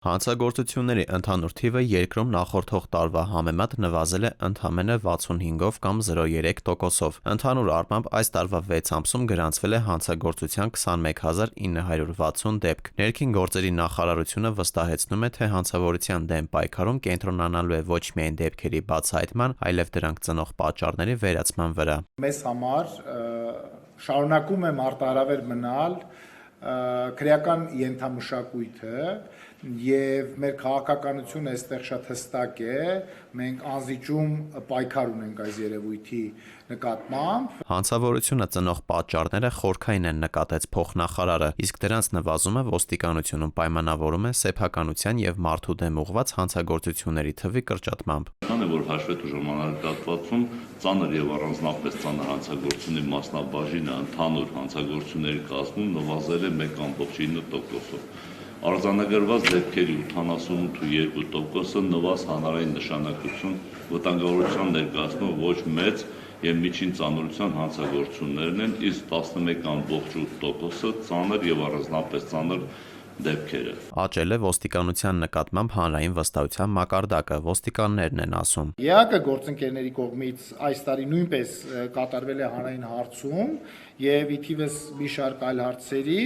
Հանցագործությունների ընդհանուր թիվը երկրում նախորդող տարվա համեմատ նվազել է ընդամենը 65-ով կամ 0,3%-ով։ Ընդհանուր առմամբ այս տարվա 6 ամսում գրանցվել է հանցագործության 21960 դեպք։ Ներքին գործերի նախարարությունը վստահեցնում է, թե հանցավորության դեմ պայքարում կենտրոնանալու է ոչ միայն դեպքերի բացահայտման, այլև դրանք ծնող պատճառների վերացման վրա։ Մեզ համար շարունակում է մարտահրավեր մնալ քրեական ենթամշակույթը եւ մեր քաղաքականությունը այստեղ շատ հստակ է, մենք անզիջում պայքար ունենք այս երևույթի նկատմամբ։ Հանցավորությունը ծնող պատճառները խորքային են, նկատեց փոխնախարարը, իսկ դրանց նվազումը ոստիկանությունում պայմանավորում է սեփականության եւ մարդու դեմ ուղղված հանցագործությունների թվի կրճատմամբ։ Քանի որ հաշվետու ժամանակահատվածում ծանր եւ առանձնապես ծանր հանցագործությունների մասնաբաժինը ընդհանուր հանցագործությունների կազմում նվազել է 1,9%-ով։ Արձանագրված դեպքերի 88.2%-ը նվազ հանրային նշանակություն վտանգավորության ներկայացնող ոչ մեծ եւ միջին ծանրության հանցագործություններն են, իսկ 11.8%-ը ծանր եւ առանձնապես ծանր դեպքերը։ Աճել է ոստիկանության նկատմամբ հանրային վստահության մակարդակը, ոստիկաններն են ասում։ ԵԱԿ գործընկերների կողմից այս տարի նույնպես կատարվել է հանրային հարցում եւ ի թիվս մի շարք այլ հարցերի,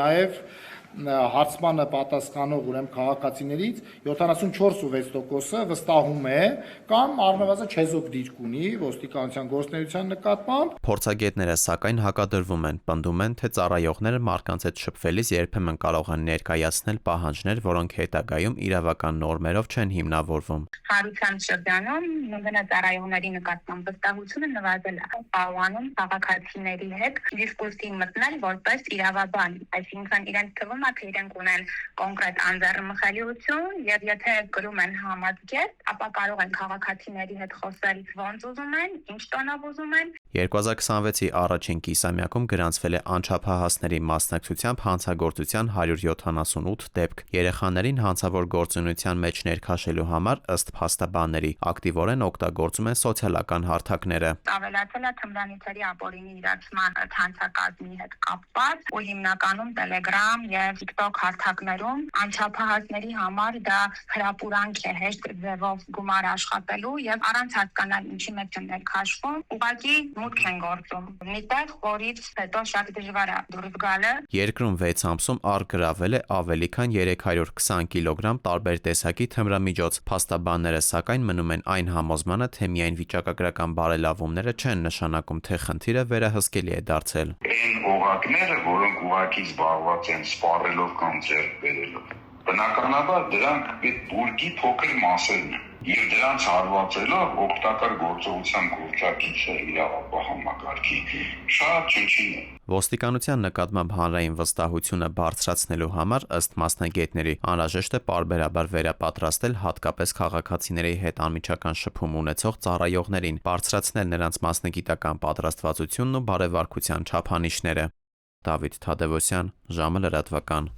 նաեւ հարցմանը պատասխանող ուրեմն քաղաքացիներից 74.6%-ը վստահում է կամ առնվազն չեզոք դիրք ունի ոստիկանության գործունեության նկատմամբ։ Փորձագետները սակայն հակադրվում են, պնդում են, թե ծառայողները մարդկանց հետ շփվելիս երբեմն կարող են ներկայացնել պահանջներ, որոնք հետագայում իրավական նորմերով չեն հիմնավորվում։ Հարության շրջանում ծառայողների նկատմամբ վստահությունը նվազել է, կարողանում քաղաքացիների հետ դիսկուսի մտնել որպես իրավաբան, այսինքն իրենց թվում է, թե իրենք ունեն կոնկրետ անձեռնմխելիություն եւ եթե գրում են համազգեստ, ապա կարող են քաղաքացիների հետ խոսել ոնց ուզում են, ինչ տոնով ուզում են։ 2026-ի առաջին կիսամյակում գրանցվել է անչափահասների մասնակցությամբ հանցագործության 178 դեպք։ Երեխաներին հանցավոր գործունեության մեջ ներքաշելու համար ըստ փաստաբանների ակտիվորեն օգտագործում են սոցիալական հարթակները։ Ավելացել է թմրանյութերի ապօրինի իրացման հանցակազմի հետ կապված ու հիմնականում Telegram եւ TikTok հարթակներում անչափահասների համար դա հրապուրանք է հեշտ ձևով գումար աշխատելու եւ առանց հասկանալ ինչի մեջ են ներքաշվում, ուղղակի մուտք են գործում։ Միտեղ, որից հետո շատ դժվար է դուրս գալը։ Երկրում 6 ամսում առգրավել է ավելի քան 320 կիլոգրամ տարբեր տեսակի թմրամիջոց։ Փաստաբանները սակայն մնում են այն համոզմանը, թե միայն վիճակագրական բարելավումները չեն նշանակում, թե խնդիրը վերահսկելի է դարձել։ Այն օղակները, որոնք ուղղակի զբաղված են սպառելով կամ ձեռք բերելով, բնականաբար դրանք այդ բուրգի փոքր մասերն են եւ դրանց հարվածելով օգտակար գործողության գործակիցը իրավապահ համակարգի շատ չնչին է։ Ոստիկանության նկատմամբ հանրային վստահությունը բարձրացնելու համար ըստ մասնագետների անհրաժեշտ է պարբերաբար վերապատրաստել հատկապես քաղաքացիների հետ անմիջական շփում ունեցող ծառայողներին, բարձրացնել նրանց մասնագիտական պատրաստվածությունն ու բարեվարկության չափանիշները։ Դավիթ Թադևոսյան, ժամը լրատվական։